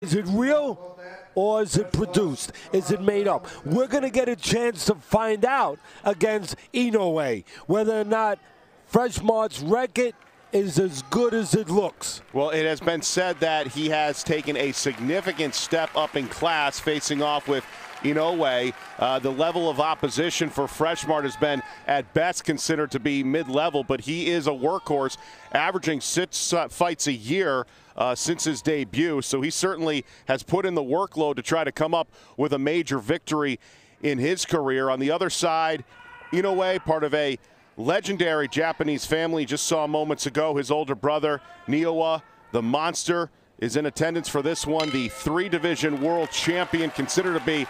Is it real or is it produced? Is it made up? We're going to get a chance to find out against Inoue whether or not Freshmart's record is as good as it looks. Well, it has been said that he has taken a significant step up in class facing off with Inoue. The level of opposition for Freshmart has been at best considered to be mid-level, but he is a workhorse, averaging 6 fights a year since his debut. So he certainly has put in the workload to try to come up with a major victory in his career. On the other side, Inoue, part of a legendary Japanese family. Just saw moments ago his older brother, Inoue, the monster, is in attendance for this one. The 3-division world champion, considered to be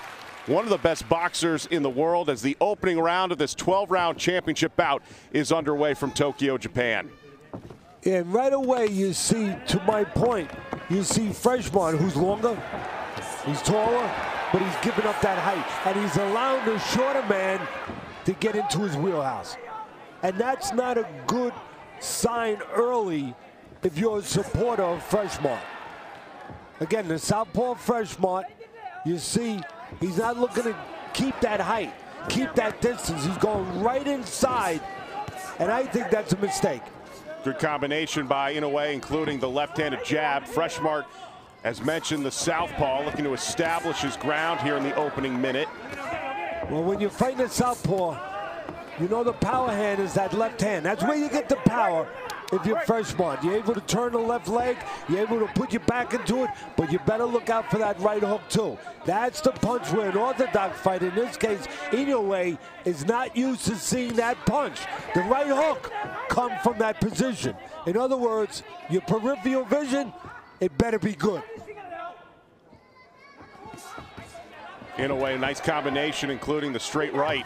one of the best boxers in the world, as the opening round of this 12-round championship bout is underway from Tokyo, Japan. And right away you see, to my point, you see Freshmart, who's longer, he's taller, but he's giving up that height. And he's allowing the shorter man to get into his wheelhouse. And that's not a good sign early if you're a supporter of Freshmart. Again, the southpaw Freshmart, you see, he's not looking to keep that height, keep that distance. He's going right inside, and I think that's a mistake. Good combination by Inoue, including the left-handed jab. Freshmart, as mentioned, the southpaw, looking to establish his ground here in the opening minute. Well, when you're fighting a southpaw, you know the power hand is that left hand. That's where you get the power if you're Freshmart. You're able to turn the left leg, you're able to put your back into it, but you better look out for that right hook too. That's the punch where an orthodox fighter, in this case Inoue, is not used to seeing that punch. The right hook comes from that position. In other words, your peripheral vision, it better be good. Inoue, a nice combination, including the straight right.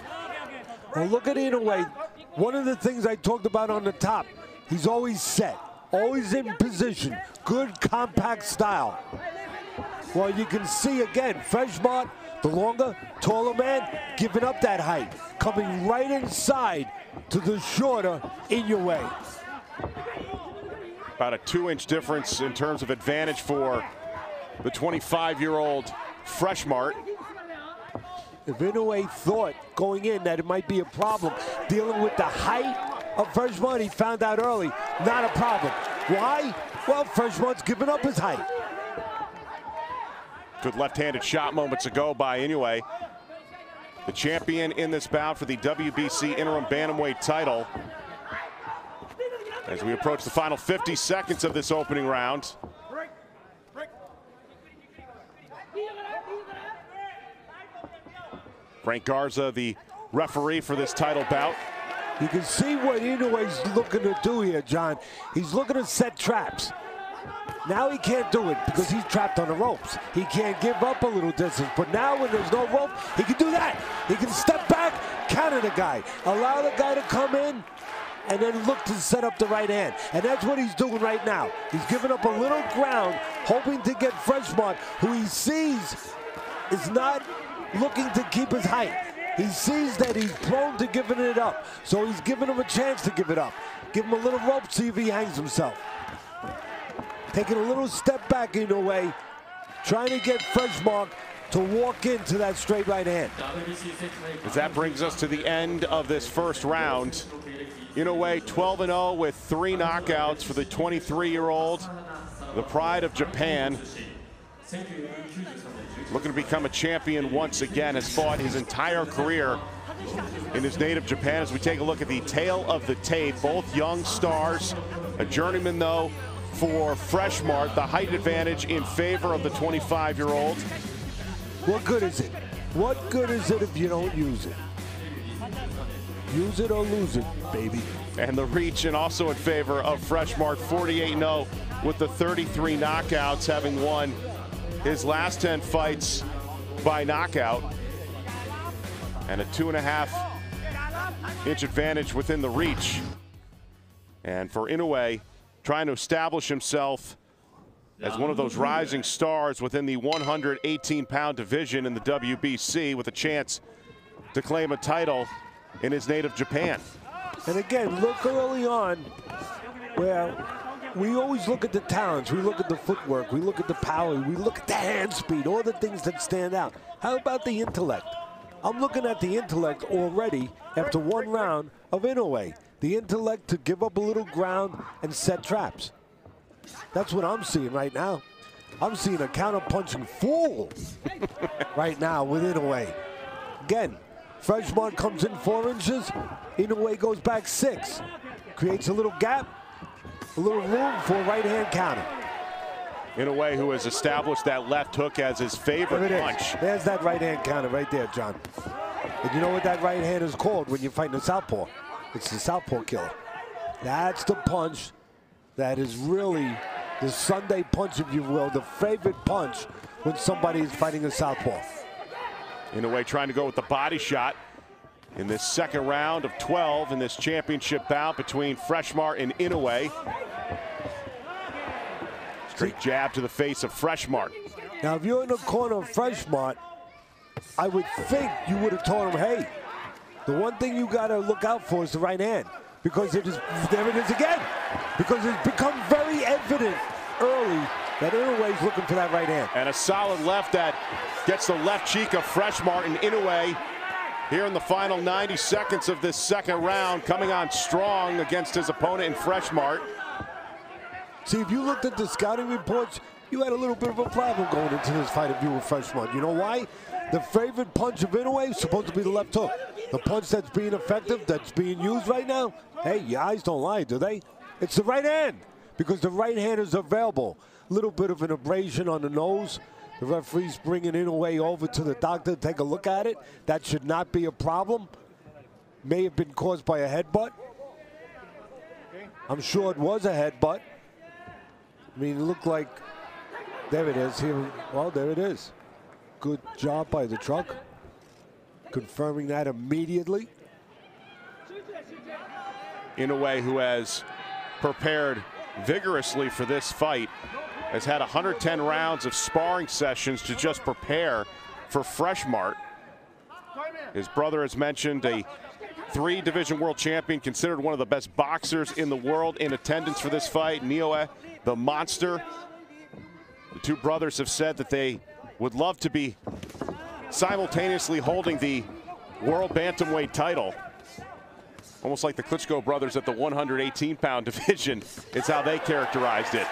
Well, look at Inoue. One of the things I talked about on the top, he's always set, always in position, good compact style. Well, you can see again, Freshmart, the longer, taller man, giving up that height, coming right inside to the shorter Inoue. About a 2-inch difference in terms of advantage for the 25-year-old Freshmart. If Inoue thought going in that it might be a problem dealing with the height of Freshmart, he found out early, not a problem. Why? Well, Freshmart's giving up his height. Good left-handed shot moments ago by Inoue. The champion in this bout for the WBC interim bantamweight title. As we approach the final 50 seconds of this opening round. Frank Garza, the referee for this title bout. You can see what Inoue's looking to do here, John. He's looking to set traps. Now he can't do it because he's trapped on the ropes. He can't give up a little distance, but now when there's no rope, he can do that. He can step back, counter the guy, allow the guy to come in, and then look to set up the right hand. And that's what he's doing right now. He's giving up a little ground, hoping to get Freshmart, who he sees is not looking to keep his height. He sees that he's prone to giving it up, so he's giving him a chance to give it up. Give him a little rope, see if he hangs himself. Taking a little step back in a way, trying to get Freshmart to walk into that straight right hand. As that brings us to the end of this first round. Inoue 12-0 with 3 knockouts for the 23-year-old, the pride of Japan. Looking to become a champion once again, has fought his entire career in his native Japan. As we take a look at the tail of the tape, both young stars, a journeyman though for Freshmart, the height advantage in favor of the 25-year-old. What good is it? What good is it if you don't use it? Use it or lose it, baby. And the reach, and also in favor of Freshmart, 48-0 with the 33 knockouts, having won his last 10 fights by knockout, and a 2.5-inch advantage within the reach. And for Inoue, trying to establish himself as one of those rising stars within the 118-pound division in the WBC, with a chance to claim a title in his native Japan. And again, look early on where we always look at the talents, we look at the footwork, we look at the power, we look at the hand speed, all the things that stand out. How about the intellect? I'm looking at the intellect already after one round of Inoue. The intellect to give up a little ground and set traps. That's what I'm seeing right now. I'm seeing a counter-punching fool right now with Inoue. Again, Freshmart comes in 4 inches, Inoue goes back 6. Creates a little gap, a little room for a right-hand counter. Inoue, who has established that left hook as his favorite punch. There's that right-hand counter right there, John. And you know what that right hand is called when you're fighting a southpaw? It's the southpaw killer. That's the punch that is really the Sunday punch, if you will, the favorite punch when somebody is fighting a southpaw. Inoue trying to go with the body shot in this second round of 12 in this championship bout between Freshmart and Inoue. Straight jab to the face of Freshmart. Now, if you're in the corner of Freshmart, I would think you would have told him, hey, the one thing you got to look out for is the right hand, because it is, there it is again, because it's become very evident early that Inoue is looking for that right hand. And a solid left that gets the left cheek of Freshmart, and Inoue here in the final 90 seconds of this second round, coming on strong against his opponent in Freshmart. See, if you looked at the scouting reports, you had a little bit of a problem going into this fight if you were Freshmart. You know why? The favorite punch of Inoue is supposed to be the left hook. The punch that's being effective, that's being used right now, hey, your eyes don't lie, do they? It's the right hand, because the right hand is available. A little bit of an abrasion on the nose. The referee's bringing Inoue over to the doctor to take a look at it. That should not be a problem. May have been caused by a headbutt. I'm sure it was a headbutt. I mean, it looked like, there it is here. Well, there it is. Good job by the truck, confirming that immediately. Inoue, who has prepared vigorously for this fight, has had 110 rounds of sparring sessions to just prepare for Freshmart. His brother, as mentioned, a 3-division world champion, considered one of the best boxers in the world, in attendance for this fight. Inoue, the monster. The two brothers have said that they would love to be simultaneously holding the world bantamweight title. Almost like the Klitschko brothers at the 118-pound division. It's how they characterized it.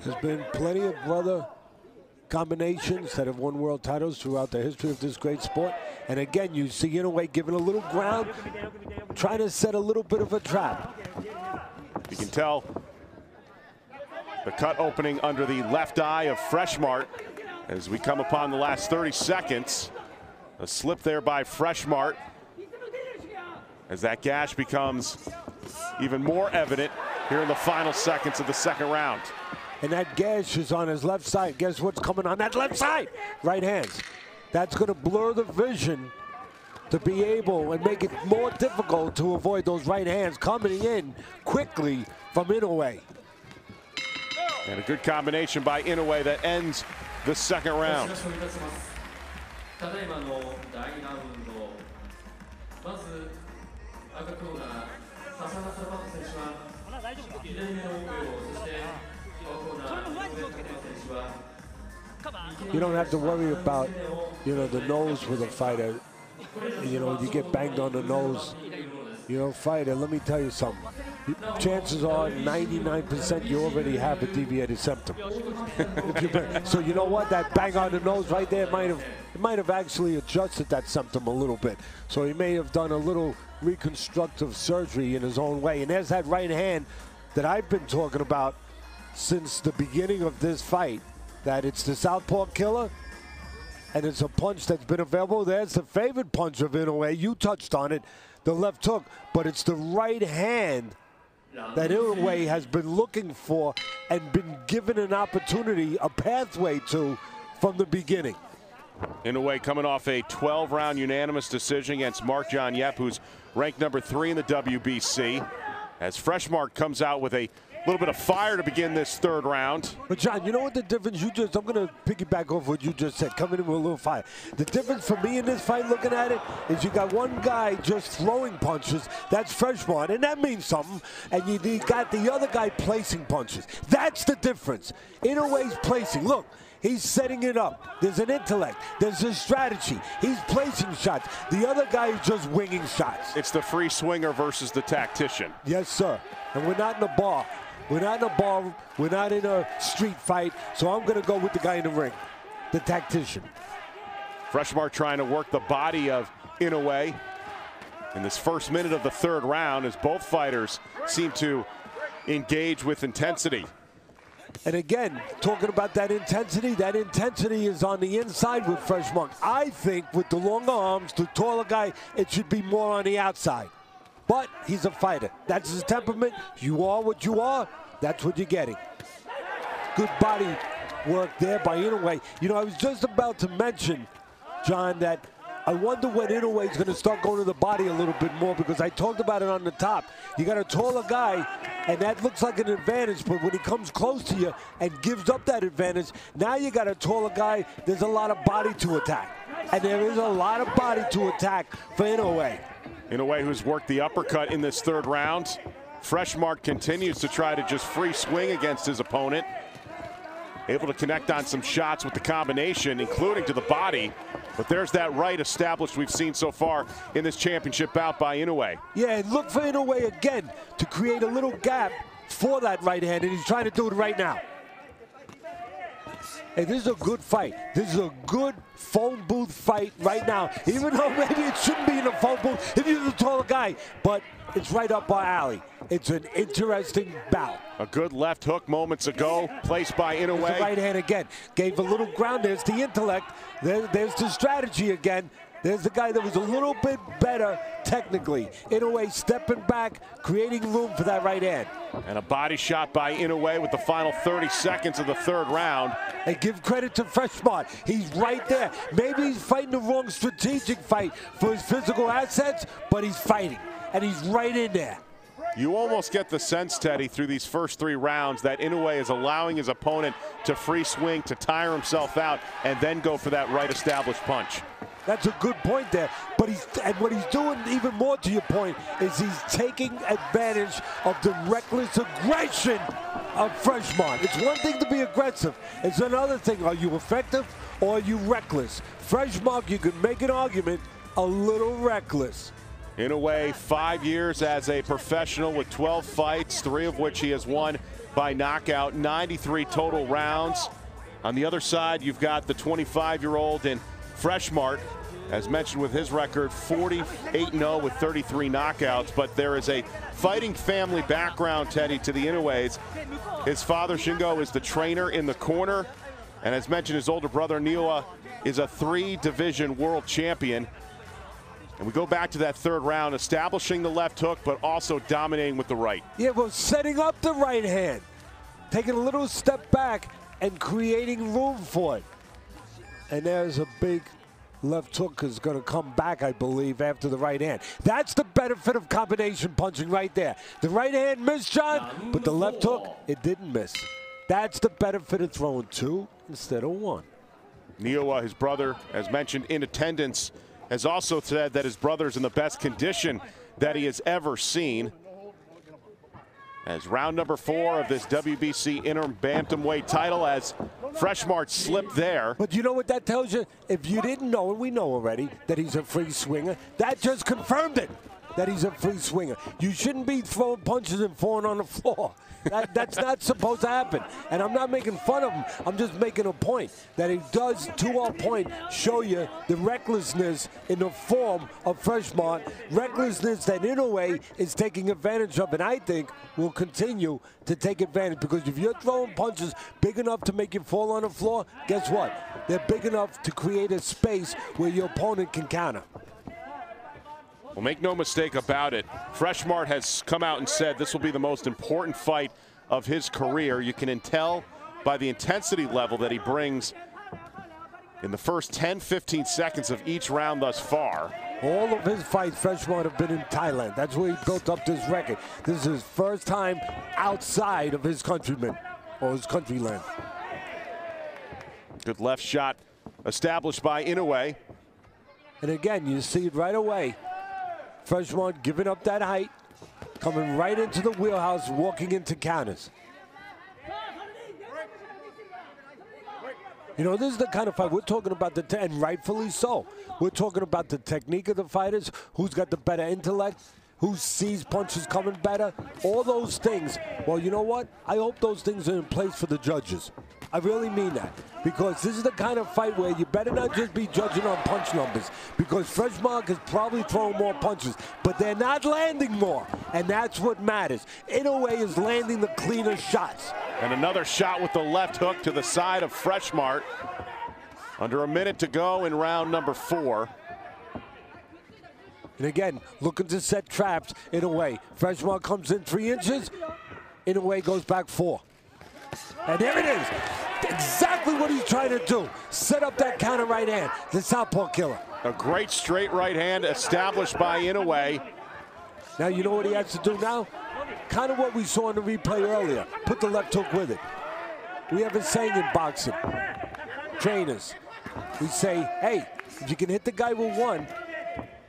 There's been plenty of brother combinations that have won world titles throughout the history of this great sport. And again, you see Inoue giving a little ground, trying to set a little bit of a trap. You can tell the cut opening under the left eye of Freshmart as we come upon the last 30 seconds. A slip there by Freshmart as that gash becomes even more evident here in the final seconds of the second round. And that gash is on his left side. Guess what's coming on that left side? Right hands. That's going to blur the vision to be able and make it more difficult to avoid those right hands coming in quickly from Inoue. And a good combination by Inoue that ends the second round. You don't have to worry about, the nose with a fighter. You get banged on the nose, fighter, let me tell you something. Chances are 99% you already have a deviated septum. So you know what? That bang on the nose right there might have actually adjusted that septum a little bit. So he may have done a little reconstructive surgery in his own way. And there's that right hand that I've been talking about since the beginning of this fight, that it's the southpaw killer, and it's a punch that's been available. There's the favorite punch of Inoue. You touched on it, the left hook, but it's the right hand that Inoue has been looking for and been given an opportunity, a pathway to, from the beginning. Inoue coming off a 12-round unanimous decision against Marc-Jean Yep, who's ranked number 3 in the WBC. As Freshmart comes out with a little bit of fire to begin this third round. But John, you know what the difference? I'm going to piggyback off what you just said, coming in with a little fire. The difference for me in this fight, looking at it, is you got one guy just throwing punches. That's Freshmart, and that means something. And you got the other guy placing punches. That's the difference. Inoue's placing. Look. He's setting it up. There's an intellect. There's a strategy. He's placing shots. The other guy is just winging shots. It's the free swinger versus the tactician. Yes, sir. And we're not in a bar. We're not in a bar. We're not in a street fight. So I'm going to go with the guy in the ring, the tactician. Freshmart trying to work the body of Inoue in this first minute of the third round as both fighters seem to engage with intensity. And again, talking about that intensity is on the inside with Freshmart. I think with the longer arms, the taller guy, it should be more on the outside. But he's a fighter. That's his temperament. You are what you are. That's what you're getting. Good body work there by Inoue. You know, I was just about to mention, John, that I wonder when Inoue is going to start going to the body a little bit more, because I talked about it on the top. You got a taller guy, and that looks like an advantage, but when he comes close to you and gives up that advantage, now you got a taller guy, there's a lot of body to attack. And there is a lot of body to attack for Inoue. Inoue, who's worked the uppercut in this third round. Freshmart continues to try to just free swing against his opponent. Able to connect on some shots with the combination, including to the body. But there's that right established we've seen so far in this championship bout by Inoue. Yeah, and look for Inoue again to create a little gap for that right hand, and he's trying to do it right now. Hey, this is a good fight. This is a good phone booth fight right now, even though maybe it shouldn't be in a phone booth if you're the taller guy, but it's right up our alley. It's an interesting bout. A good left hook moments ago, placed by Inoue. There's the right hand again. Gave a little ground. There's the intellect. There's the strategy again. There's the guy that was a little bit better technically. Inoue stepping back, creating room for that right hand. And a body shot by Inoue with the final 30 seconds of the third round. And give credit to Freshmart. He's right there. Maybe he's fighting the wrong strategic fight for his physical assets, but he's fighting, and he's right in there. You almost get the sense, Teddy, through these first three rounds that Inoue is allowing his opponent to free swing, to tire himself out, and then go for that right established punch. That's a good point there. But what he's doing, even more to your point, is he's taking advantage of the reckless aggression of Freshmart. It's one thing to be aggressive. It's another thing. Are you effective or are you reckless? Freshmart, you can make an argument, a little reckless. Inoue, 5 years as a professional with 12 fights, 3 of which he has won by knockout, 93 total rounds. On the other side, you've got the 25-year-old in Freshmart, as mentioned with his record, 48-0 with 33 knockouts. But there is a fighting family background, Teddy, to the Inoues. His father, Shingo, is the trainer in the corner. And as mentioned, his older brother, Inoue, is a 3-division world champion. And we go back to that third round, establishing the left hook, but also dominating with the right. Yeah, well, setting up the right hand, taking a little step back and creating room for it. And there's a big left hook is going to come back, I believe, after the right hand. That's the benefit of combination punching right there. The right hand missed, John, but the left hook, it didn't miss. That's the benefit of throwing 2 instead of 1. Inoue, his brother, as mentioned, in attendance, has also said that his brother's in the best condition that he has ever seen. As round number 4 of this WBC interim bantamweight title, as Freshmart slipped there. But you know what that tells you? If you didn't know, and we know already, that he's a free swinger, that just confirmed it, that he's a free swinger. You shouldn't be throwing punches and falling on the floor. That's not supposed to happen. And I'm not making fun of him. I'm just making a point that he does, to our point, show you the recklessness in the form of Freshmart, recklessness that Inoue is taking advantage of, and I think will continue to take advantage, because if you're throwing punches big enough to make you fall on the floor, guess what? They're big enough to create a space where your opponent can counter. Well, make no mistake about it, Freshmart has come out and said this will be the most important fight of his career. You can tell by the intensity level that he brings in the first 10-15 seconds of each round thus far. All of his fights, Freshmart, have been in Thailand. That's where he built up this record. This is his first time outside of his countrymen or his countryland. Good left shot established by Inoue. And again, you see it right away. Freshmart giving up that height, coming right into the wheelhouse, walking into counters. You know, this is the kind of fight we're talking about, and rightfully so. We're talking about the technique of the fighters, who's got the better intellect, who sees punches coming better, all those things. Well, you know what? I hope those things are in place for the judges. I really mean that, because this is the kind of fight where you better not just be judging on punch numbers, because Freshmart is probably throwing more punches, but they're not landing more, and that's what matters. Inoue is landing the cleaner shots. And another shot with the left hook to the side of Freshmart. Under a minute to go in round number 4. And again, looking to set traps. Inoue, Freshmart comes in 3 inches. Inoue goes back 4. And there it is. Exactly what he's trying to do. Set up that counter right hand. The southpaw killer. A great straight right hand established by Inoue. Now you know what he has to do now? Kind of what we saw in the replay earlier. Put the left hook with it. We have a saying in boxing. Trainers. We say, hey, if you can hit the guy with one,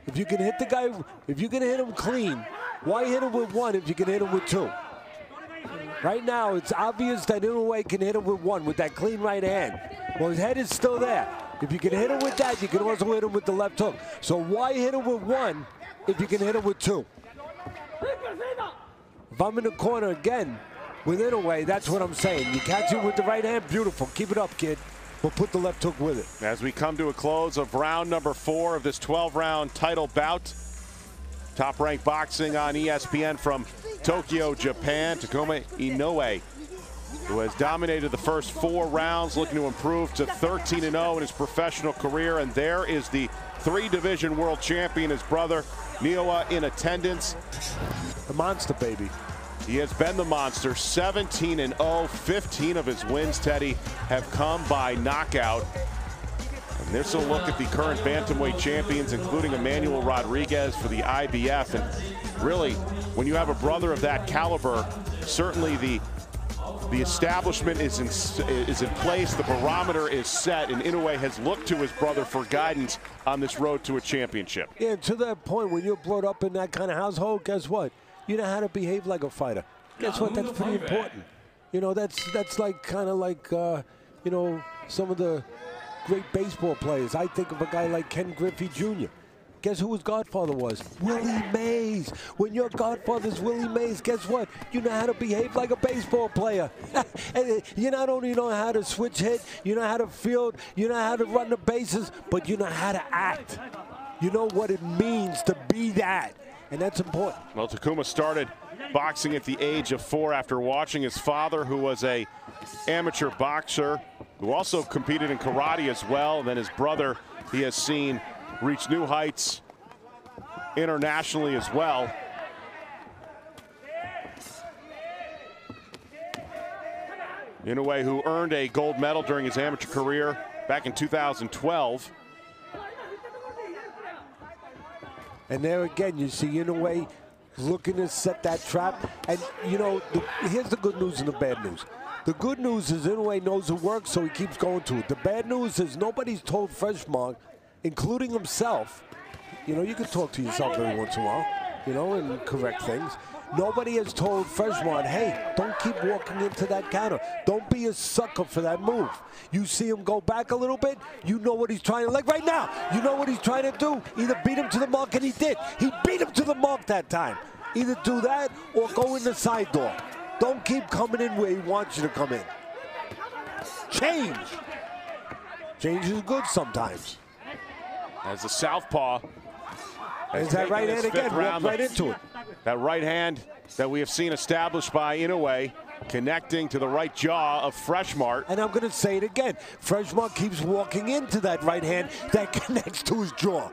if you can hit him clean, why hit him with one if you can hit him with 2? Right now, it's obvious that Inoue can hit him with 1 with that clean right hand. Well, his head is still there. If you can hit him with that, you can also hit him with the left hook. So why hit him with 1 if you can hit him with 2? If I'm in the corner again with Inoue, that's what I'm saying. You catch him with the right hand, beautiful. Keep it up, kid. We'll put the left hook with it. As we come to a close of round number 4 of this 12-round title bout. Top-ranked boxing on ESPN from Tokyo, Japan. Takuma Inoue, who has dominated the first 4 rounds, looking to improve to 13-0 in his professional career. And there is the 3-division world champion, his brother, Inoue, in attendance. The monster, baby. He has been the monster, 17-0. 15 of his wins, Teddy, have come by knockout. And this will look at the current bantamweight champions, including Emmanuel Rodriguez for the IBF. And really, when you have a brother of that caliber, certainly the establishment is in place, the barometer is set, and Inoue has looked to his brother for guidance on this road to a championship. Yeah, to that point, when you're brought up in that kind of household, guess what? You know how to behave like a fighter. Guess what? That's pretty important. You know, that's like kind of like, you know, some of the great baseball players. I think of a guy like Ken Griffey Jr. Guess who his godfather was? Willie Mays. When your godfather's Willie Mays, guess what? You know how to behave like a baseball player. And you not only know how to switch hit, you know how to field, you know how to run the bases, but you know how to act. You know what it means to be that. And that's important. Well, Takuma started boxing at the age of 4 after watching his father, who was an amateur boxer, who also competed in karate as well. And then his brother, he has seen reach new heights internationally as well. Inoue, who earned a gold medal during his amateur career back in 2012. And there again, you see Inoue looking to set that trap. And, you know, here's the good news and the bad news. The good news is Inoue knows it works, so he keeps going to it. The bad news is nobody's told Freshmart, including himself, you know, you can talk to yourself every once in a while, you know, and correct things. Nobody has told Freshmart, hey, don't keep walking into that counter. Don't be a sucker for that move. You see him go back a little bit, you know what he's trying to, like right now, you know what he's trying to do? Either beat him to the mark, and he did. He beat him to the mark that time. Either do that or go in the side door. Don't keep coming in where he wants you to come in. Change. Change is good sometimes. As the southpaw. There's that right hand again, walked right into it. That right hand that we have seen established by Inoue, connecting to the right jaw of Freshmart. And I'm going to say it again. Freshmart keeps walking into that right hand that connects to his jaw.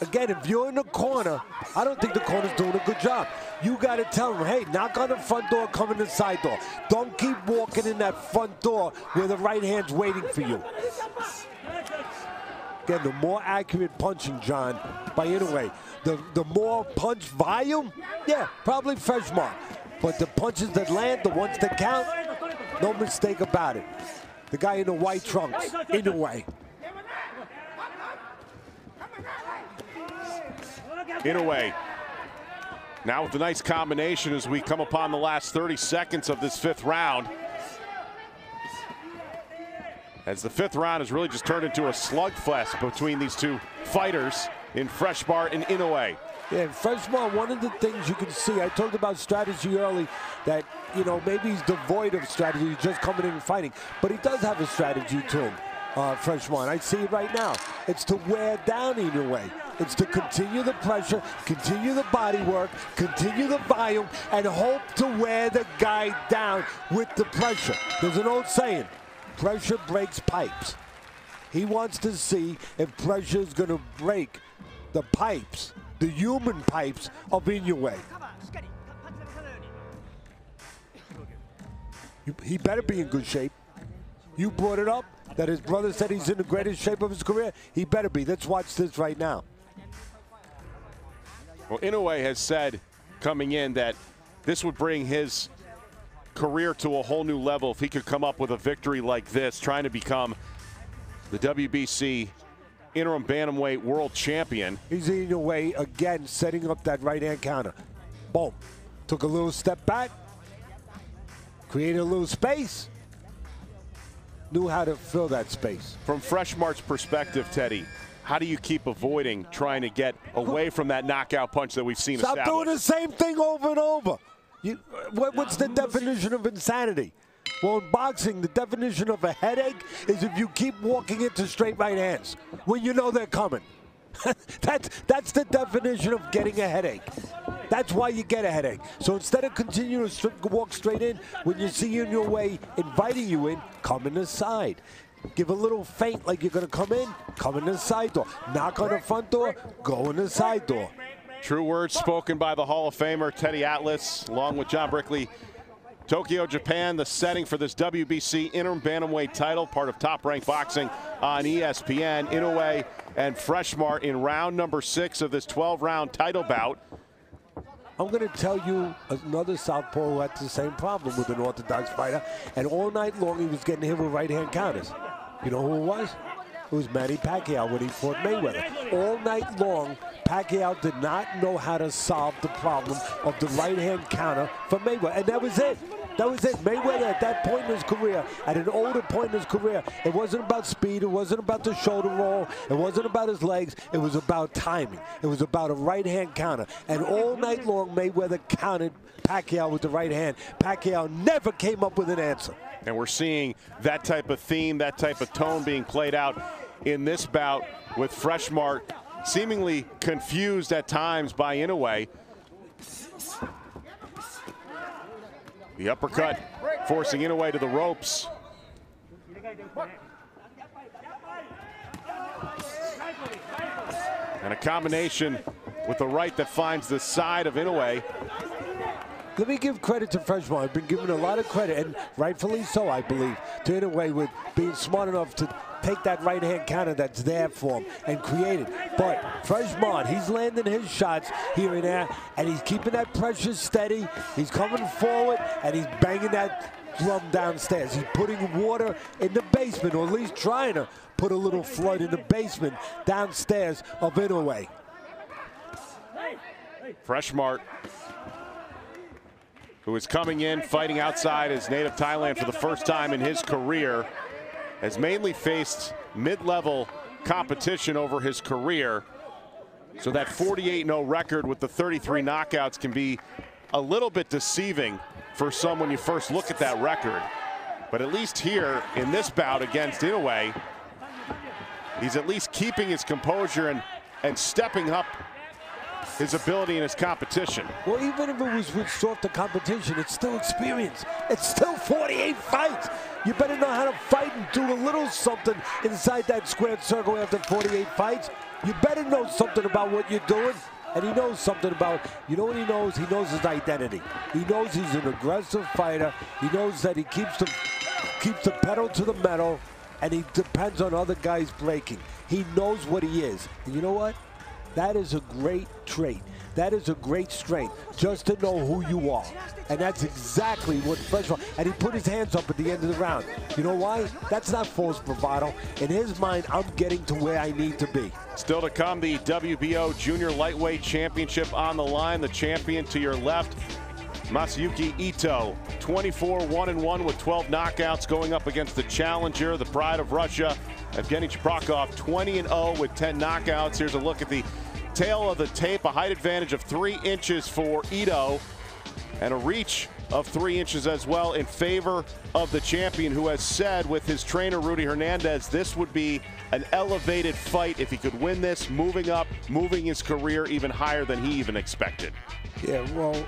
Again, if you're in the corner, I don't think the corner's doing a good job. You got to tell them, hey, knock on the front door, come in the side door. Don't keep walking in that front door where the right hand's waiting for you. Again, the more accurate punching, John, by Inoue. The more punch volume, yeah, probably Freshmart. But the punches that land, the ones that count, no mistake about it. The guy in the white trunks, Inoue. Inoue now with a nice combination as we come upon the last 30 seconds of this 5th round. As the 5th round has really just turned into a slugfest between these two fighters in Freshmart and Inoue. Yeah, Freshmart, one of the things you can see, I talked about strategy early, that, you know, maybe he's devoid of strategy, he's just coming in and fighting, but he does have a strategy to him, Freshmart. I see it right now. It's to wear down Inoue. It's to continue the pressure, continue the body work, continue the volume, and hope to wear the guy down with the pressure. There's an old saying, pressure breaks pipes. He wants to see if pressure is going to break the pipes, the human pipes of Inoue. He better be in good shape. You brought it up that his brother said he's in the greatest shape of his career. He better be. Let's watch this right now. Well, Inoue has said coming in that this would bring his career to a whole new level if he could come up with a victory like this, trying to become the WBC interim bantamweight world champion. He's Inoue again, setting up that right-hand counter. Boom. Took a little step back, created a little space, knew how to fill that space. From Freshmart's perspective, Teddy, how do you keep avoiding trying to get away from that knockout punch that we've seen Stop doing the same thing over and over. What's the definition of insanity? Well, in boxing, the definition of a headache is if you keep walking into straight right hands when you know they're coming. That's the definition of getting a headache. That's why you get a headache. So instead of continuing to walk straight in, when you see Inoue inviting you in, come in the side. Give a little feint like you're going to come in the side door. Knock on the front door, go in the side door. True words spoken by the Hall of Famer Teddy Atlas, along with John Brickley. Tokyo, Japan, the setting for this WBC interim bantamweight title, part of Top Rank Boxing on ESPN. Inoue and Freshmart in round number 6 of this 12-round title bout. I'm going to tell you another southpaw who had the same problem with an orthodox fighter, and all night long he was getting hit with right-hand counters. You know who it was? It was Manny Pacquiao when he fought Mayweather. All night long, Pacquiao did not know how to solve the problem of the right-hand counter for Mayweather, and that was it. That was it. Mayweather at that point in his career, at an older point in his career, it wasn't about speed, it wasn't about the shoulder roll, it wasn't about his legs, it was about timing. It was about a right-hand counter. And all night long, Mayweather counted Pacquiao with the right hand. Pacquiao never came up with an answer. And we're seeing that type of theme, that type of tone being played out in this bout with Freshmart seemingly confused at times by Inoue. The uppercut forcing Inoue to the ropes. And a combination with the right that finds the side of Inoue. Let me give credit to Freshmart. I've been given a lot of credit, and rightfully so, I believe, to Inoue with being smart enough to take that right-hand counter that's there for him and create it. But Freshmart, he's landing his shots here and there, and he's keeping that pressure steady. He's coming forward, and he's banging that drum downstairs. He's putting water in the basement, or at least trying to put a little flood in the basement downstairs of Inoue. Freshmart, who is coming in fighting outside his native Thailand for the first time in his career, has mainly faced mid-level competition over his career. So that 48-0 record with the 33 knockouts can be a little bit deceiving for some when you first look at that record. But at least here in this bout against Inoue, he's at least keeping his composure and stepping up his ability in his competition. Well, even if it was with softer competition, it's still experience. It's still 48 fights. You better know how to fight and do a little something inside that squared circle after 48 fights. You better know something about what you're doing. And he knows something about, you know what he knows? He knows his identity. He knows he's an aggressive fighter. He knows that he keeps the pedal to the metal, and he depends on other guys breaking. He knows what he is. And you know what? That is a great trait. That is a great strength, just to know who you are. And that's exactly what Freshmart, and he put his hands up at the end of the round. You know why? That's not false bravado. In his mind, I'm getting to where I need to be. Still to come, the WBO Junior Lightweight Championship on the line. The champion to your left, Masayuki Ito, 24-1-1 with 12 knockouts, going up against the challenger, the pride of Russia, Evgeny Chiprakov, 20-0 with 10 knockouts. Here's a look at the tail of the tape. A height advantage of 3 inches for Ito and a reach of 3 inches as well in favor of the champion, who has said with his trainer Rudy Hernandez this would be an elevated fight if he could win this, moving up, moving his career even higher than he even expected. Yeah, well,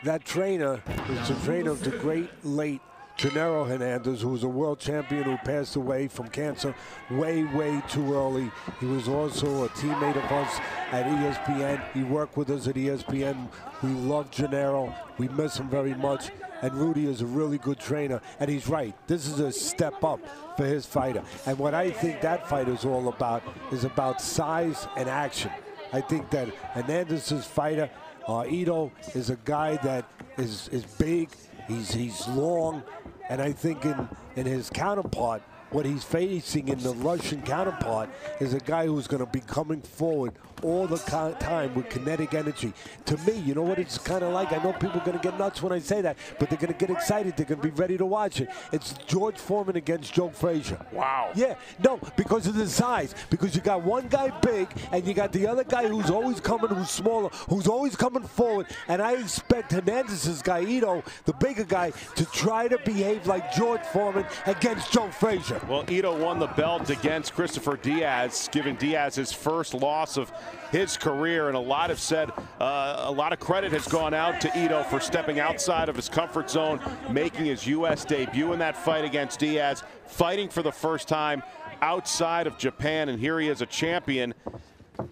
that trainer is the trainer of the great late Gennaro Hernandez, who was a world champion who passed away from cancer way, way too early. He was also a teammate of us at ESPN. He worked with us at ESPN. We love Gennaro. We miss him very much. And Rudy is a really good trainer. And he's right. This is a step up for his fighter. And what I think that fight is all about is about size and action. I think that Hernandez's fighter, Ito, is a guy that is big. He's long, and I think in his counterpart, what he's facing in the Russian counterpart is a guy who's going to be coming forward all the time with kinetic energy. To me, you know what it's kind of like? I know people are going to get nuts when I say that, but they're going to get excited. They're going to be ready to watch it. It's George Foreman against Joe Frazier. Wow. Yeah, no, because of the size. Because you got one guy big, and you got the other guy who's always coming, who's smaller, who's always coming forward. And I expect Hernandez's guy, Ito, the bigger guy, to try to behave like George Foreman against Joe Frazier. Well, Ito won the belt against Christopher Diaz, giving Diaz his first loss of his career, and a lot have said a lot of credit has gone out to Ito for stepping outside of his comfort zone, making his U.S. debut in that fight against Diaz, fighting for the first time outside of Japan, and here he is a champion,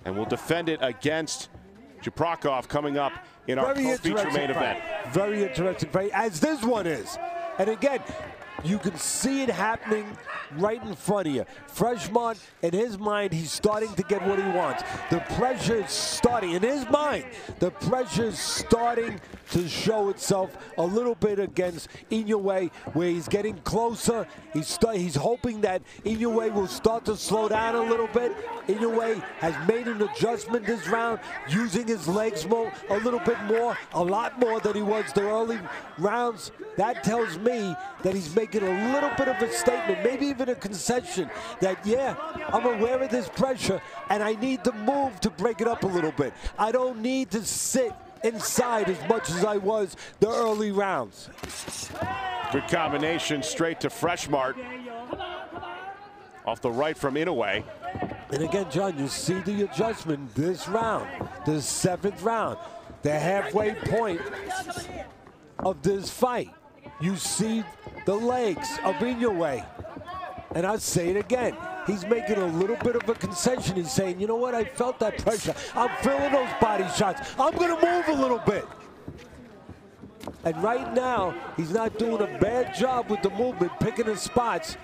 and will defend it against Chiprakov coming up in our co-feature main event. Very interesting fight, as this one is. And again, you can see it happening right in front of you. Freshmart, in his mind, he's starting to get what he wants. The pressure is starting, in his mind, the pressure is starting to show itself a little bit against Inoue, where he's getting closer. He's hoping that Inoue will start to slow down a little bit. Inoue has made an adjustment this round, using his legs a little bit more, a lot more than he was the early rounds. That tells me that he's making a little bit of a statement, maybe even a concession, that, yeah, I'm aware of this pressure, and I need to move to break it up a little bit. I don't need to sit inside as much as I was the early rounds. Good combination, straight to Freshmart. Off the right from Inoue. And again, John, you see the adjustment this round, the 7th round, the halfway point of this fight. You see the legs of Inoue. And I'll say it again. He's making a little bit of a concession. He's saying, you know what, I felt that pressure. I'm feeling those body shots. I'm going to move a little bit. And right now, he's not doing a bad job with the movement, picking his spots.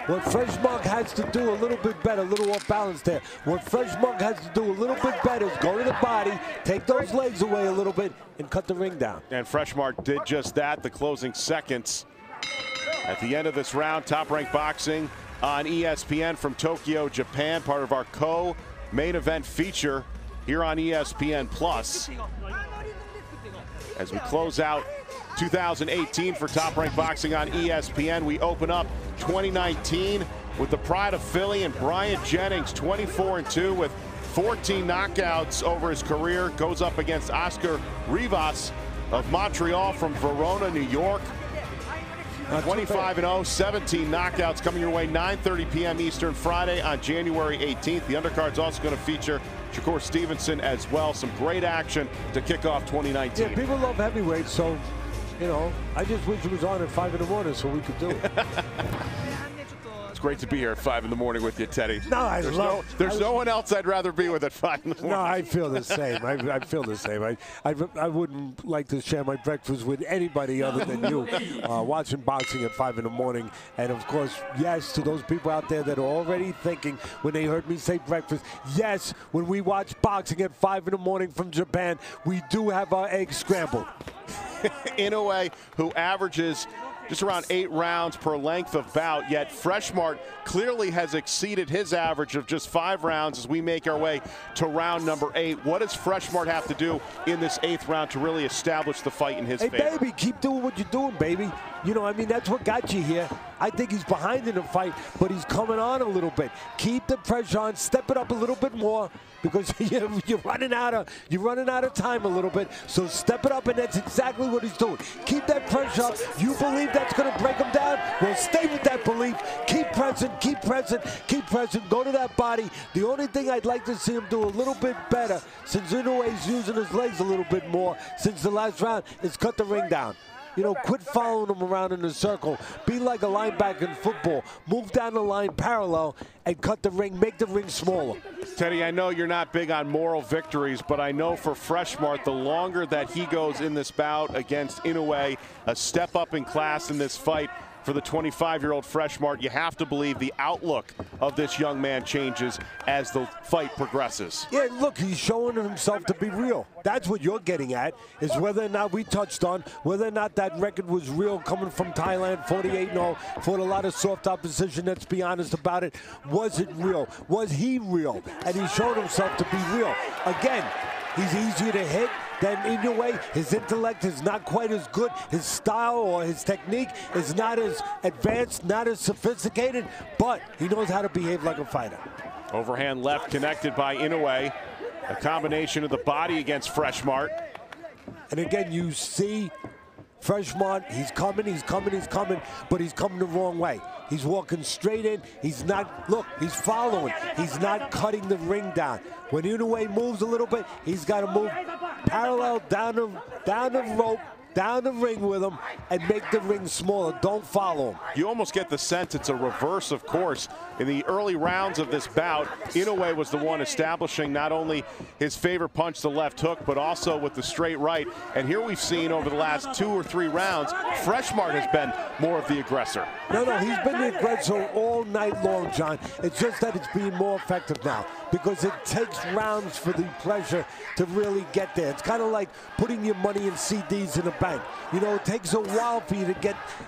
What Freshmart has to do a little bit better, a little off balance there. What Freshmart has to do a little bit better is go to the body, take those legs away a little bit, and cut the ring down. And Freshmart did just that, the closing seconds. At the end of this round, Top Rank Boxing on ESPN from Tokyo, Japan, part of our co-main event feature here on ESPN+. As we close out 2018 for Top Rank Boxing on ESPN, we open up 2019 with the pride of Philly and Bryant Jennings, 24-2 with 14 knockouts over his career, goes up against Oscar Rivas of Montreal from Verona, New York. 25-0, 17 knockouts coming your way, 9:30 p.m. Eastern, Friday on January 18th. The undercard's also going to feature Shakur Stevenson as well. Some great action to kick off 2019. Yeah, people love heavyweights, so, you know, I just wish it was on at 5 in the morning so we could do it. great to be here at 5 in the morning with you, Teddy. No, there's no one else I'd rather be with at 5 in the morning. No, I feel the same. I feel the same. I wouldn't like to share my breakfast with anybody other than you. Watching boxing at 5 in the morning. And, of course, yes, to those people out there that are already thinking when they heard me say breakfast, yes, when we watch boxing at 5 in the morning from Japan, we do have our eggs scrambled. Inoue, who averages just around 8 rounds per length of bout, yet Freshmart clearly has exceeded his average of just 5 rounds as we make our way to round number 8. What does Freshmart have to do in this 8th round to really establish the fight in his favor? Hey, baby, keep doing what you're doing, baby. You know, I mean, that's what got you here. I think he's behind in the fight, but he's coming on a little bit. Keep the pressure on, step it up a little bit more, because you're running out of time a little bit. So step it up, and that's exactly what he's doing. Keep that pressure up. You believe that's going to break him down? Well, stay with that belief. Keep pressing, keep pressing, keep pressing. Go to that body. The only thing I'd like to see him do a little bit better, since Inoue's using his legs a little bit more since the last round, is cut the ring down. You know, quit following him around in a circle. Be like a linebacker in football. Move down the line parallel and cut the ring, make the ring smaller. Teddy, I know you're not big on moral victories, but I know for Freshmart, the longer that he goes in this bout against Inoue, a step up in class in this fight for the 25-year-old Freshmart, you have to believe the outlook of this young man changes as the fight progresses. Yeah, look, he's showing himself to be real. That's what you're getting at, is whether or not we touched on, whether or not that record was real coming from Thailand, 48-0, fought a lot of soft opposition, let's be honest about it. Was it real? Was he real? And he showed himself to be real. Again, he's easier to hit than Inoue. His intellect is not quite as good. His style or his technique is not as advanced, not as sophisticated, but he knows how to behave like a fighter. Overhand left connected by Inoue. A combination of the body against Freshmart. And again, you see Freshmart, he's coming, but he's coming the wrong way. He's walking straight in. He's not, look, he's following. He's not cutting the ring down. When Inoue moves a little bit, he's got to move parallel down the rope, down the ring with him, and make the ring smaller. Don't follow him. You almost get the sense it's a reverse of course. In the early rounds of this bout, Inoue was the one establishing not only his favorite punch, the left hook, but also with the straight right. And here we've seen over the last 2 or 3 rounds, Freshmart has been more of the aggressor. No, he's been the aggressor all night long, John. It's just that it's being more effective now because it takes rounds for the pressure to really get there. It's kind of like putting your money in CDs in a bank. You know, it takes a while for you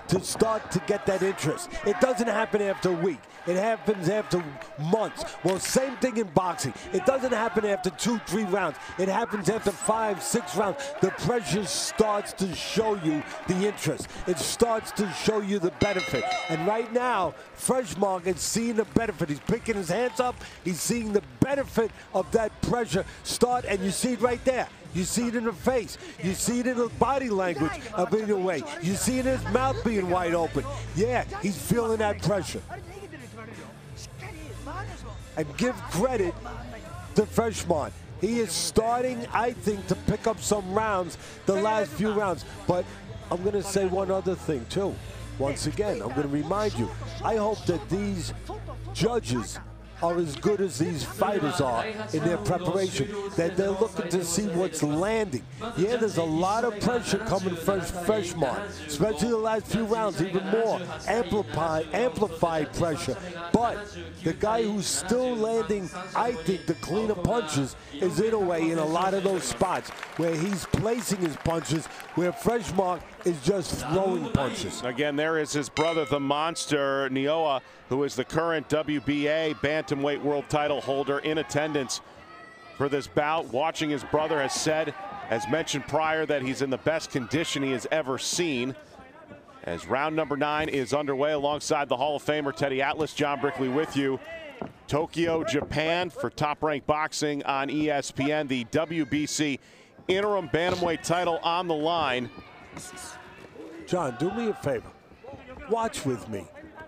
to start to get that interest. It doesn't happen after a week. It happens after months. Well, same thing in boxing. It doesn't happen after 2, 3 rounds. It happens after 5, 6 rounds. The pressure starts to show you the interest. It starts to show you the benefit. And right now, Freshmart is seeing the benefit. He's picking his hands up. He's seeing the benefit of that pressure start, and you see it right there. You see it in the face. You see it in the body language of Inoue. You see it in his mouth being wide open. Yeah, he's feeling that pressure. And give credit to Freshmart. He is starting, I think, to pick up some rounds, the last few rounds. But I'm going to say one other thing, too. Once again, I'm going to remind you, I hope that these judges are as good as these fighters are in their preparation, that they're looking to see what's landing. Yeah, there's a lot of pressure coming from Freshmart, especially the last few rounds, even more amplified pressure. But the guy who's still landing, I think, the cleaner punches is Inoue in a lot of those spots where he's placing his punches, where Freshmart is just throwing punches. Again, there is his brother, the monster, Inoue, who is the current WBA bantamweight world title holder, in attendance for this bout. Watching his brother, has said, as mentioned prior, that he's in the best condition he has ever seen. As round number 9 is underway alongside the Hall of Famer Teddy Atlas, John Brickley with you. Tokyo, Japan for Top Rank Boxing on ESPN. The WBC interim bantamweight title on the line. John, do me a favor. Watch with me.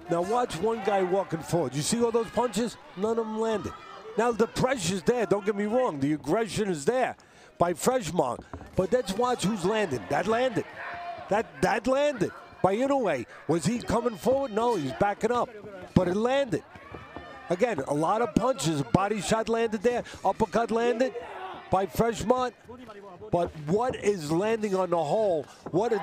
Now watch one guy walking forward. You see all those punches? None of them landed. Now the pressure's there, don't get me wrong. The aggression is there by Freshmart. But let's watch who's landing. That landed. That landed by Inoue. Was he coming forward? No, he's backing up. but it landed. Again, a lot of punches. Body shot landed there. Uppercut landed by Freshmart. But what is landing on the whole?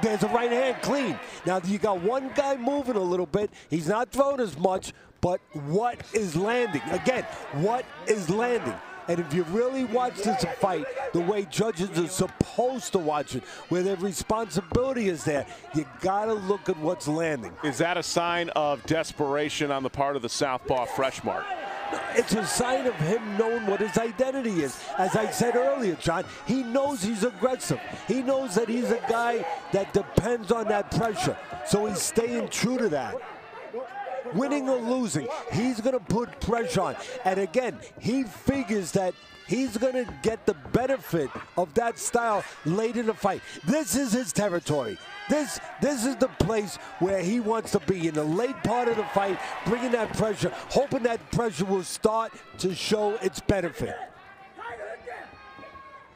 There's a right hand clean. Now you got one guy moving a little bit. He's not throwing as much, but what is landing? Again, what is landing? And if you really watch this fight the way judges are supposed to watch it, where their responsibility is there, you gotta look at what's landing. Is that a sign of desperation on the part of the southpaw Freshmart? It's a sign of him knowing what his identity is. As I said earlier, John, he knows he's aggressive. He knows that he's a guy that depends on that pressure. So he's staying true to that. Winning or losing, he's going to put pressure on. And again, he figures that he's going to get the benefit of that style late in the fight. This is his territory. This is the place where he wants to be, in the late part of the fight, bringing that pressure, hoping that pressure will start to show its benefit.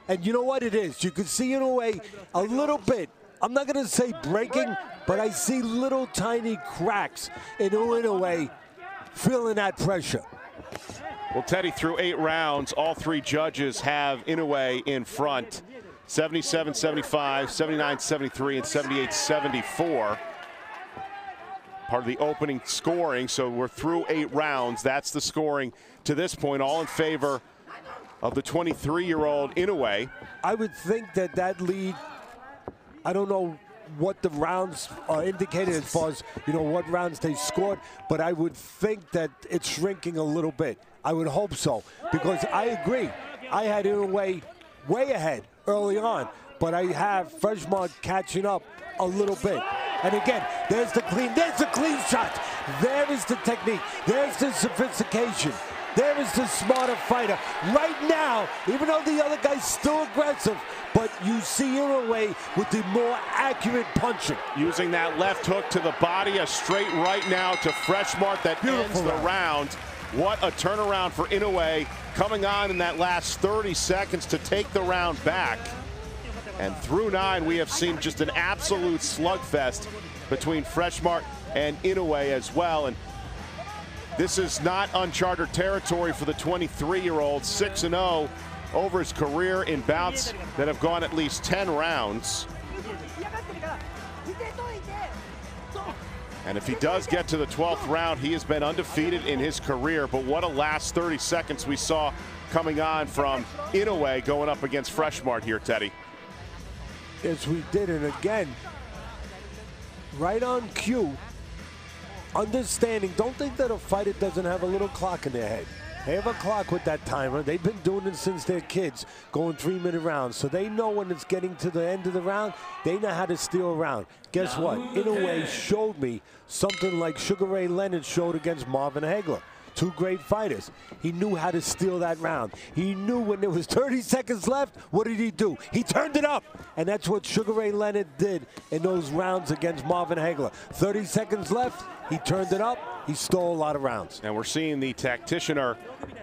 And you know what it is? You can see Inoue a little bit. I'm not going to say breaking, but I see little tiny cracks in Inoue feeling that pressure. Well, Teddy, through 8 rounds, all 3 judges have Inoue in front. 77-75, 79-73, and 78-74. Part of the opening scoring, so we're through 8 rounds. That's the scoring to this point, all in favor of the 23-year-old Inoue. I would think that that lead, I don't know what the rounds are indicated as far as, you know, what rounds they scored, but I would think that it's shrinking a little bit. I would hope so, because I agree. I had Inoue way ahead early on, but I have Freshmart catching up a little bit. And again, there's the clean shot. There is the technique. There's the sophistication. There is the smarter fighter. Right now, even though the other guy's still aggressive, but you see Inoue with the more accurate punching. Using that left hook to the body, a straight right now to Freshmart that ends the round. What a turnaround for Inoue, coming on in that last 30 seconds to take the round back. And through 9, we have seen just an absolute slugfest between Freshmart and Inoue as well. And this is not uncharted territory for the 23-year-old, 6-0 over his career in bouts that have gone at least 10 rounds. And if he does get to the 12th round, he has been undefeated in his career. But what a last 30 seconds we saw coming on from Inoue going up against Freshmart here, Teddy. Yes, we did. And again, right on cue, understanding, don't think that a fighter doesn't have a little clock in their head. They have a clock with that timer. They've been doing it since they're kids, going 3-minute rounds. So they know when it's getting to the end of the round, they know how to steal a round. Guess what? Inoue showed me something like Sugar Ray Leonard showed against Marvin Hagler. 2 great fighters. He knew how to steal that round. He knew when there was 30 seconds left, what did he do? He turned it up. And that's what Sugar Ray Leonard did in those rounds against Marvin Hagler. 30 seconds left, he turned it up. He stole a lot of rounds. And we're seeing the tacticianer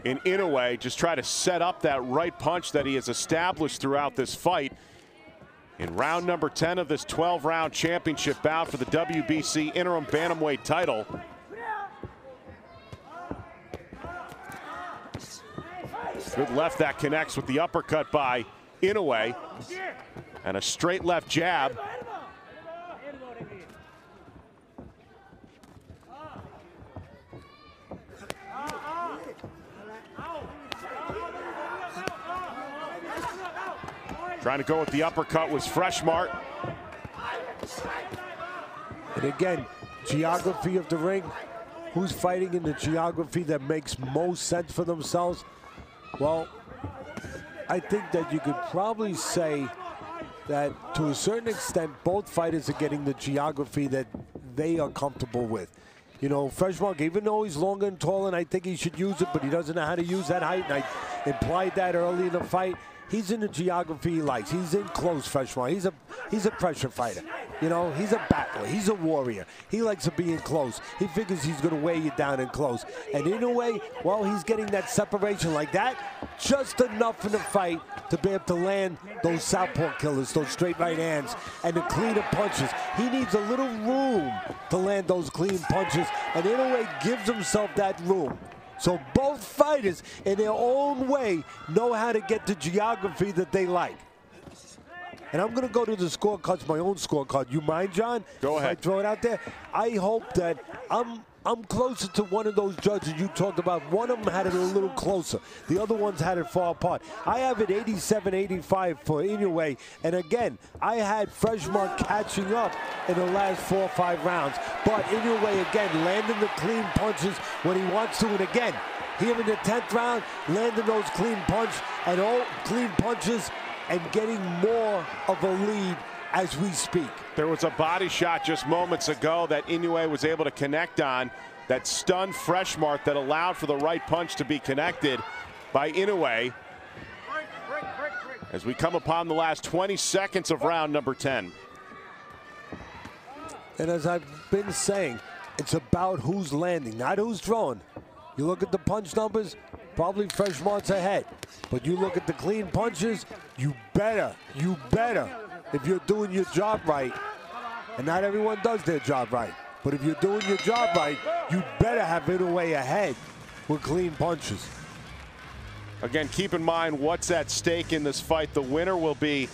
in Inoue just try to set up that right punch that he has established throughout this fight. In round number 10 of this 12-round championship bout for the WBC interim bantamweight title. Good left that connects with the uppercut by Inoue. And a straight left jab. Trying to go with the uppercut was Freshmart. And again, geography of the ring. Who's fighting in the geography that makes most sense for themselves? Well, I think that you could probably say that to a certain extent, both fighters are getting the geography that they are comfortable with. You know, Freshmart, even though he's longer and taller, and I think he should use it, but he doesn't know how to use that height, and I implied that early in the fight. He's in the geography he likes. He's in close, Freshmart. He's a pressure fighter. You know, he's a battler. He's a warrior. He likes to be in close. He figures he's going to weigh you down in close. And in a way, well, he's getting that separation like that. just enough in the fight to be able to land those southpaw killers, those straight right hands, and the cleaner punches. He needs a little room to land those clean punches, and Inoue gives himself that room. So both fighters, in their own way, know how to get the geography that they like. And I'm going to go to the scorecards, my own scorecard. You mind, John? Go ahead. If I throw it out there? I hope that I'm closer to one of those judges you talked about. One of them had it a little closer. The other ones had it far apart. I have it 87-85 for Inoue. And again, I had Freshmart catching up in the last 4 or 5 rounds. But Inoue, again, landing the clean punches when he wants to. And again, here in the 10th round, landing those clean punches and getting more of a lead as we speak. There was a body shot just moments ago that Inoue was able to connect on that stunned Freshmart, that allowed for the right punch to be connected by Inoue. As we come upon the last 20 seconds of round number 10. And as I've been saying, it's about who's landing, not who's throwing. You look at the punch numbers, probably Freshmart's ahead. But you look at the clean punches, you better, if you're doing your job right, and not everyone does their job right, but if you're doing your job right, you better have Inoue ahead with clean punches. Again, keep in mind what's at stake in this fight. The winner will be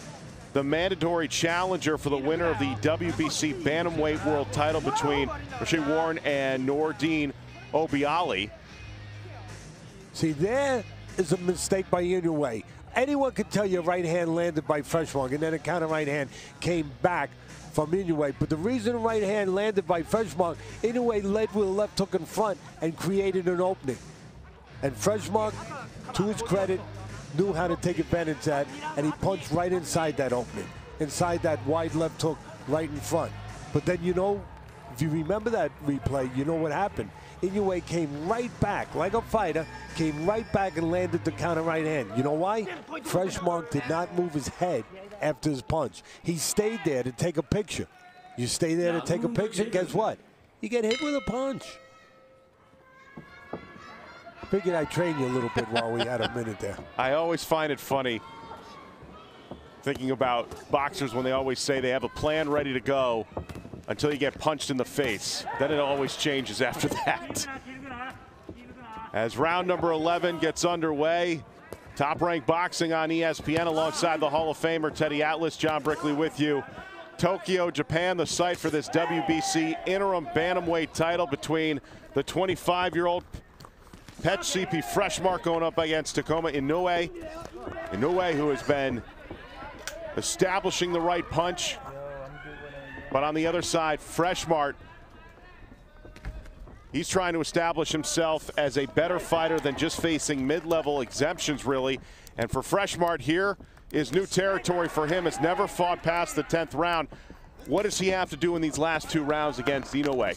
the mandatory challenger for the winner of the WBC Bantamweight World title between Rashid Warren and Nordine Obiali. See, there is a mistake by Inoue. Anyone could tell you a right hand landed by Freshmart, and then a counter right hand came back from Inoue. But the reason the right hand landed by Freshmart, Inoue led with a left hook in front and created an opening. And Freshmart, to his credit, knew how to take advantage of that, and he punched right inside that opening, inside that wide left hook right in front. But then, you know, if you remember that replay, you know what happened. Inoue came right back, like a fighter, came right back and landed the counter right hand. You know why? Freshmart did not move his head after his punch. He stayed there to take a picture. You stay there to take a picture, guess what? You get hit with a punch. Figured I'd train you a little bit while we had a minute there. I always find it funny thinking about boxers when they always say they have a plan ready to go until you get punched in the face. Then it always changes after that. As round number 11 gets underway, Top Rank Boxing on ESPN alongside the Hall of Famer Teddy Atlas. John Brickley with you. Tokyo, Japan, the site for this WBC interim bantamweight title between the 25-year-old Petch CP Freshmart going up against Takuma Inoue. Inoue, who has been establishing the right punch. But on the other side, Freshmart, he's trying to establish himself as a better fighter than just facing mid-level exemptions, really. And for Freshmart, here is new territory for him. Has never fought past the 10th round. What does he have to do in these last 2 rounds against Inoue?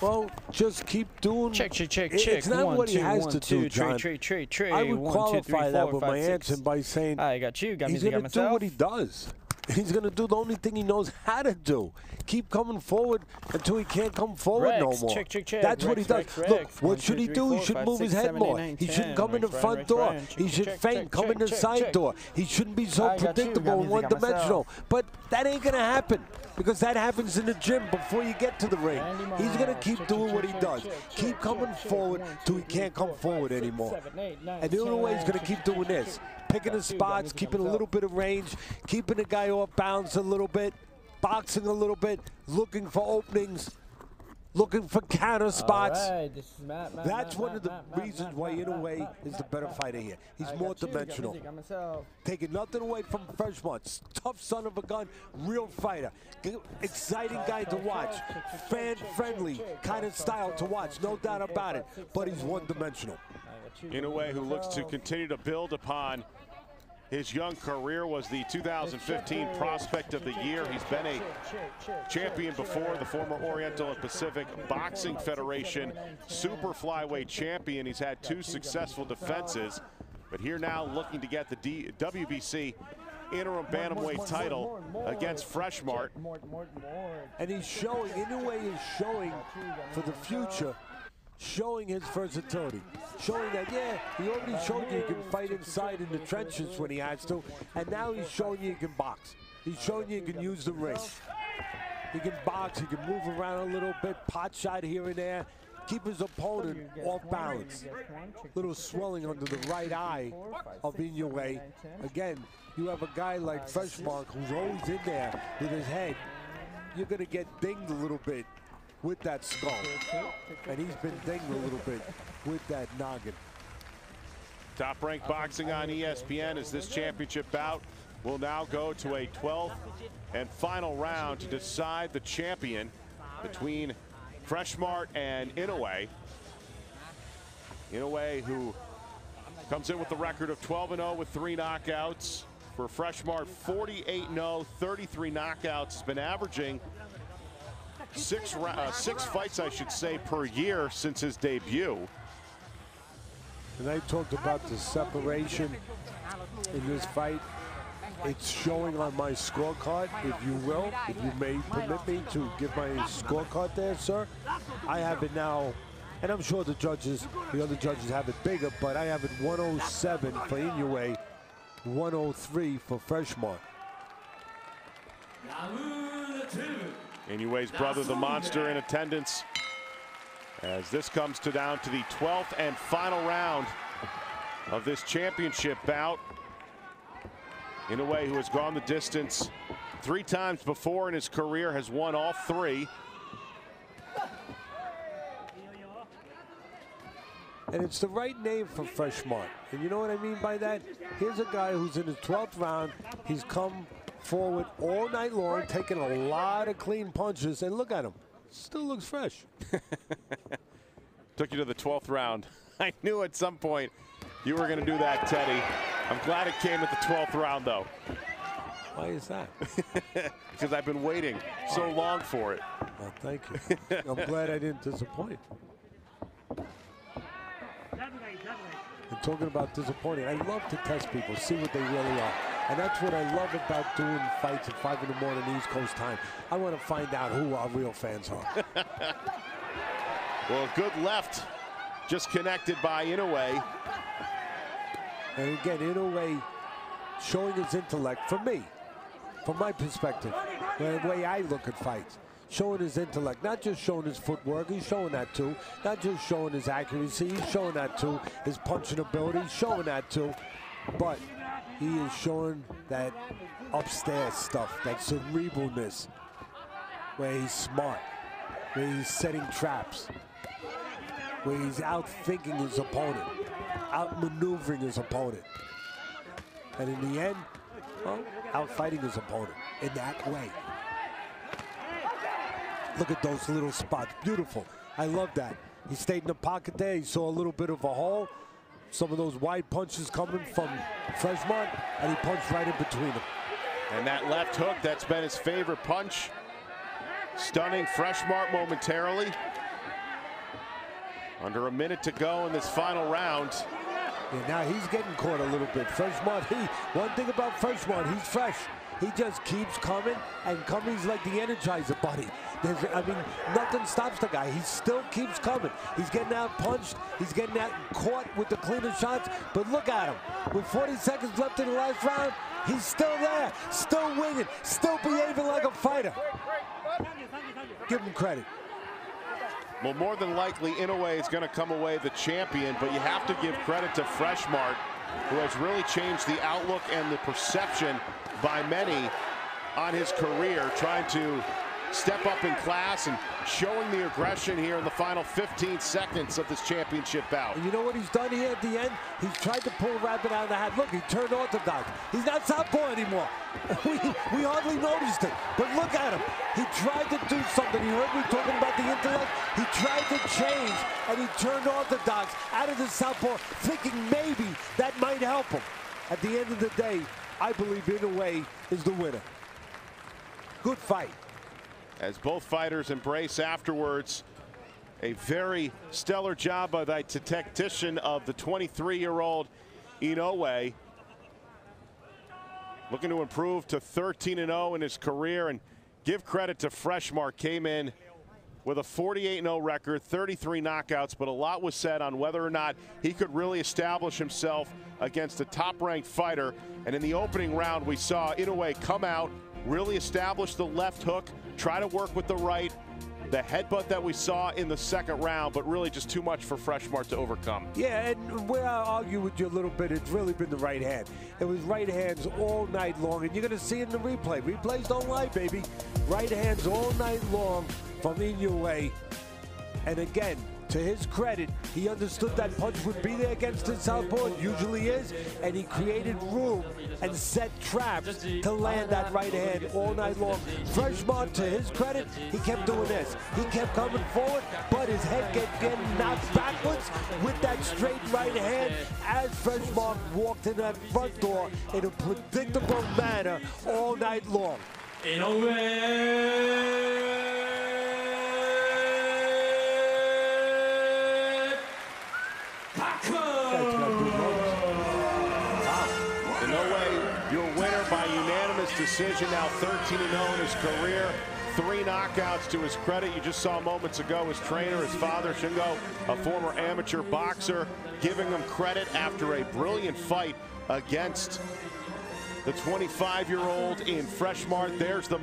Well, just keep doing. Check. It's not one, what he two, has one, to two, do, John. Trade. I would 1, 2, 3, qualify 4, that with 5, my 6. answer by saying I got you. Got he's me. going Got to do myself. what he does. He's going to do the only thing he knows how to do. Keep coming forward until he can't come forward no more. Check. That's what he does. Look, what 1, should 2, he 3, do? 4, He should 5, move 6, his head 7, 8, more. 9, He 10. shouldn't come in the Right, front door. He should feint, come in the side door. He shouldn't be so predictable and one-dimensional. But that ain't going to happen, because that happens in the gym before you get to the ring. He's going to keep doing what he does. Keep coming forward till he can't come forward anymore. And the only way he's going to keep doing this, picking his spots, keeping a little bit of range, keeping the guy off balance a little bit, boxing a little bit, looking for openings, looking for counter spots. Right, this is Matt, That's one of the reasons why Inoue is the better fighter here. He's more dimensional. Taking nothing away from Freshmart. Tough son of a gun, real fighter. Exciting guy to watch. Fan-friendly kind of style to watch, no doubt about it. But he's one-dimensional. Inoue, who looks to continue to build upon his young career, was the 2015 Prospect of the Year. He's been a champion before, the former Oriental and Pacific Boxing Federation super flyweight champion. He's had 2 successful defenses, but here now looking to get the WBC interim bantamweight title against Freshmart. And he's showing, Inoue is showing for the future showing his versatility, showing that, yeah, he already showed you he can fight inside in the trenches when he has to, and now he's showing you he can box. He's showing you he can use the ring. He can box, he can move around a little bit, pot shot here and there, keep his opponent off balance. Little swelling under the right eye of Inoue. Again, you have a guy like Freshmart who's always in there with his head. You're going to get dinged a little bit with that skull. And he's been dinged a little bit with that noggin. Top Rank Boxing on ESPN as this championship bout will now go to a 12th and final round to decide the champion between Freshmart and Inoue. Inoue, who comes in with the record of 12-0 with 3 knockouts. For Freshmart, 48-0, 33 knockouts. Has been averaging six fights, I should say, per year since his debut. And I talked about the separation in this fight. It's showing on my scorecard, if you will, if you may permit me to give my scorecard there, sir. I have it now, and I'm sure the other judges have it bigger, but I have it 107 for Inoue, 103 for Freshmart. Inoue's brother, the Monster, in attendance as this comes down to the 12th and final round of this championship bout. Inoue, who has gone the distance 3 times before in his career, has won all 3. And it's the right name for Freshmart. And you know what I mean by that? Here's a guy who's in his 12th round. He's come forward all night long, taking a lot of clean punches. And look at him. Still looks fresh. Took you to the 12th round. I knew at some point you were going to do that, Teddy. I'm glad it came at the 12th round, though. Why is that? Because I've been waiting so long for it. Well, thank you. I'm glad I didn't disappoint. And talking about disappointing, I love to test people, see what they really are. And that's what I love about doing fights at 5 in the morning East Coast time. I want to find out who our real fans are. Well, good left just connected by Inoue. And again, Inoue showing his intellect, for me, from my perspective, the way I look at fights, showing his intellect, not just showing his footwork, he's showing that too, not just showing his accuracy, he's showing that too, his punching ability, he's showing that too, but he is showing that upstairs stuff, that cerebralness, where he's smart, where he's setting traps, where he's out-thinking his opponent, out-maneuvering his opponent. And in the end, well, out-fighting his opponent in that way. Look at those little spots, beautiful. I love that. He stayed in the pocket there, he saw a little bit of a hole, some of those wide punches coming from Freshmart, and he punched right in between them. And that left hook, that's been his favorite punch. Stunning Freshmart momentarily. Under a minute to go in this final round. Yeah, now he's getting caught a little bit. Freshmart, one thing about Freshmart, he's fresh. He just keeps coming and coming. He's like the Energizer Bunny. I mean, nothing stops the guy. He still keeps coming. He's getting out punched. He's getting out caught with the cleaner shots. But look at him. With 40 seconds left in the last round, he's still there, still winning, still behaving like a fighter. Give him credit. Well, more than likely, Inoue is going to come away the champion, but you have to give credit to Freshmart, who has really changed the outlook and the perception by many on his career, trying to step up in class and showing the aggression here in the final 15 seconds of this championship bout. And you know what he's done here at the end? He's tried to pull a rabbit out of the hat. Look, he turned orthodox. He's not southpaw anymore. We hardly noticed it, but look at him. He tried to do something. You heard me talking about the intellect. He tried to change, and he turned orthodox out of the southpaw, thinking maybe that might help him. At the end of the day, I believe Inoue is the winner. Good fight. As both fighters embrace afterwards, a very stellar job by the tactician of the 23-year-old Inoue. Looking to improve to 13-0 in his career, and give credit to Freshmart, came in with a 48-0 record, 33 knockouts, but a lot was said on whether or not he could really establish himself against a top-ranked fighter. And in the opening round, we saw Inoue come out, really establish the left hook, try to work with the right. The headbutt that we saw in the second round, but really just too much for Freshmart to overcome. Yeah, and where I'll argue with you a little bit, it's really been the right hand. It was right hands all night long, and you're going to see it in the replay. Replays don't lie, baby. Right hands all night long from Inoue. And again, to his credit, he understood that punch would be there against his southpaw. It usually is, and he created room and set traps to land that right hand all night long. Freshmart, to his credit, he kept doing this. He kept coming forward, but his head kept getting knocked backwards with that straight right hand as Freshmart walked in that front door in a predictable manner all night long. Inoue, your winner by unanimous decision, now 13-0 in his career. 3 knockouts to his credit. You just saw moments ago his trainer, his father, Shingo, a former amateur boxer, giving him credit after a brilliant fight against the 25-year-old in Freshmart. There's the